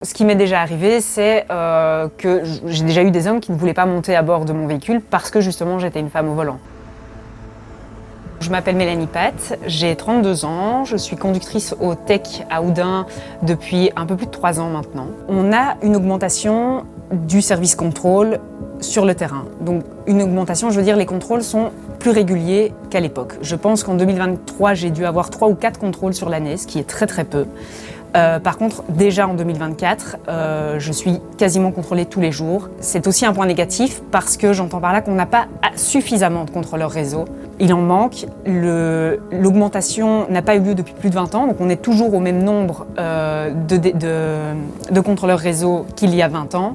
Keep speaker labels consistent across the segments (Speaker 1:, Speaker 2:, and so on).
Speaker 1: Ce qui m'est déjà arrivé, c'est que j'ai déjà eu des hommes qui ne voulaient pas monter à bord de mon véhicule parce que justement j'étais une femme au volant. Je m'appelle Mélanie Pat, j'ai 32 ans, je suis conductrice au TEC à Houdain depuis un peu plus de 3 ans maintenant. On a une augmentation du service contrôle sur le terrain. Donc une augmentation, je veux dire, les contrôles sont plus réguliers qu'à l'époque. Je pense qu'en 2023, j'ai dû avoir 3 ou 4 contrôles sur l'année, ce qui est très très peu. Par contre, déjà en 2024, je suis quasiment contrôlée tous les jours. C'est aussi un point négatif parce que j'entends par là qu'on n'a pas suffisamment de contrôleurs réseau. Il en manque. L'augmentation n'a pas eu lieu depuis plus de 20 ans, donc on est toujours au même nombre de contrôleurs réseau qu'il y a 20 ans.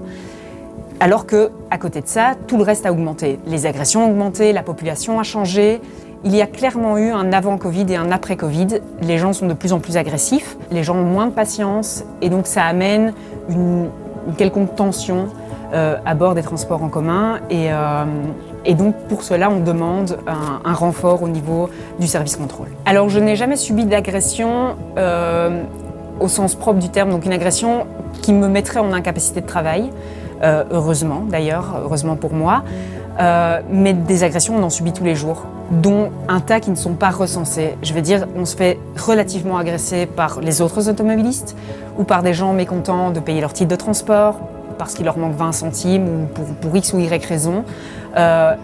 Speaker 1: Alors qu'à côté de ça, tout le reste a augmenté. Les agressions ont augmenté, la population a changé. Il y a clairement eu un avant-Covid et un après-Covid. Les gens sont de plus en plus agressifs, les gens ont moins de patience et donc ça amène une quelconque tension à bord des transports en commun. Et donc pour cela, on demande un renfort au niveau du service contrôle. Alors je n'ai jamais subi d'agression au sens propre du terme, donc une agression qui me mettrait en incapacité de travail. Heureusement d'ailleurs, heureusement pour moi. Mais des agressions, on en subit tous les jours, dont un tas qui ne sont pas recensés. Je veux dire, on se fait relativement agresser par les autres automobilistes ou par des gens mécontents de payer leur titre de transport parce qu'il leur manque 20 centimes ou pour X ou Y raison,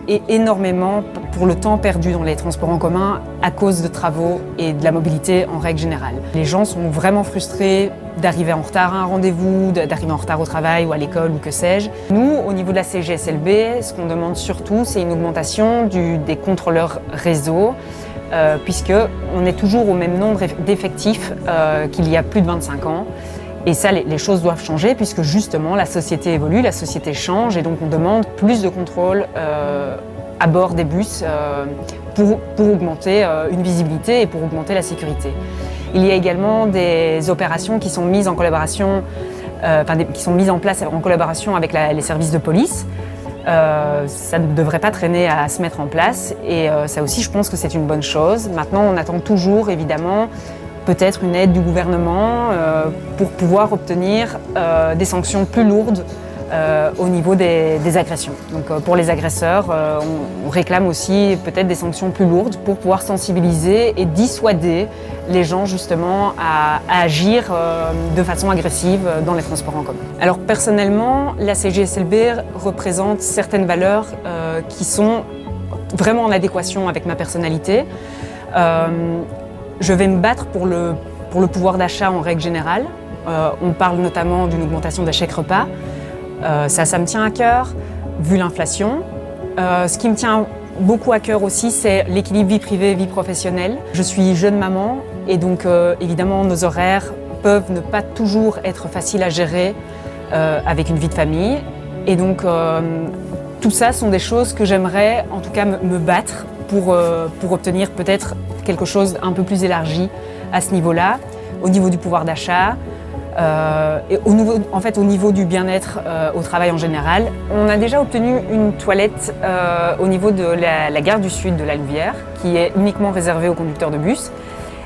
Speaker 1: et énormément pour le temps perdu dans les transports en commun à cause de travaux et de la mobilité en règle générale. Les gens sont vraiment frustrés d'arriver en retard à un rendez-vous, d'arriver en retard au travail ou à l'école ou que sais-je. Nous, au niveau de la CGSLB, ce qu'on demande surtout, c'est une augmentation des contrôleurs réseau, puisqu'on est toujours au même nombre d'effectifs qu'il y a plus de 25 ans. Et ça, les choses doivent changer puisque justement la société évolue, la société change et donc on demande plus de contrôle à bord des bus pour augmenter une visibilité et pour augmenter la sécurité. Il y a également des opérations qui sont mises en collaboration, qui sont mises en place en collaboration avec les services de police. Ça ne devrait pas traîner à se mettre en place et ça aussi je pense que c'est une bonne chose. Maintenant on attend toujours évidemment peut-être une aide du gouvernement pour pouvoir obtenir des sanctions plus lourdes au niveau des agressions. Donc pour les agresseurs, on réclame aussi peut-être des sanctions plus lourdes pour pouvoir sensibiliser et dissuader les gens justement à agir de façon agressive dans les transports en commun. Alors personnellement, la CGSLB représente certaines valeurs qui sont vraiment en adéquation avec ma personnalité. Je vais me battre pour le pouvoir d'achat en règle générale. On parle notamment d'une augmentation des chèques repas. Ça me tient à cœur, vu l'inflation. Ce qui me tient beaucoup à cœur aussi, c'est l'équilibre vie privée, vie professionnelle. Je suis jeune maman et donc évidemment nos horaires peuvent ne pas toujours être faciles à gérer avec une vie de famille. Et donc tout ça sont des choses que j'aimerais en tout cas me battre pour obtenir peut-être quelque chose un peu plus élargi à ce niveau-là, au niveau du pouvoir d'achat, et au niveau du bien-être au travail en général. On a déjà obtenu une toilette au niveau de la gare du Sud de la Louvière, qui est uniquement réservée aux conducteurs de bus.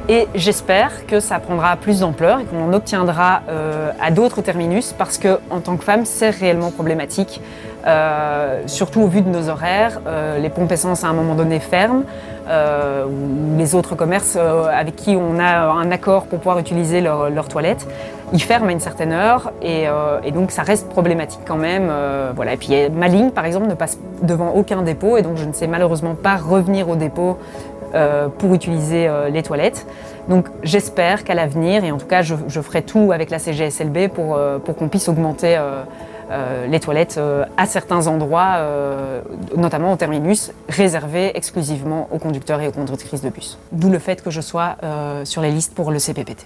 Speaker 1: Et j'espère que ça prendra plus d'ampleur et qu'on en obtiendra à d'autres terminus parce que, en tant que femme, c'est réellement problématique, surtout au vu de nos horaires. Les pompes essence à un moment donné ferment, ou les autres commerces avec qui on a un accord pour pouvoir utiliser leurs toilettes, ils ferment à une certaine heure et donc ça reste problématique quand même. Voilà. Et puis ma ligne, par exemple, ne passe devant aucun dépôt et donc je ne sais malheureusement pas revenir au dépôt pour utiliser les toilettes. Donc j'espère qu'à l'avenir, et en tout cas je ferai tout avec la CGSLB pour qu'on puisse augmenter les toilettes à certains endroits, notamment au terminus, réservés exclusivement aux conducteurs et aux conductrices de bus. D'où le fait que je sois sur les listes pour le CPPT.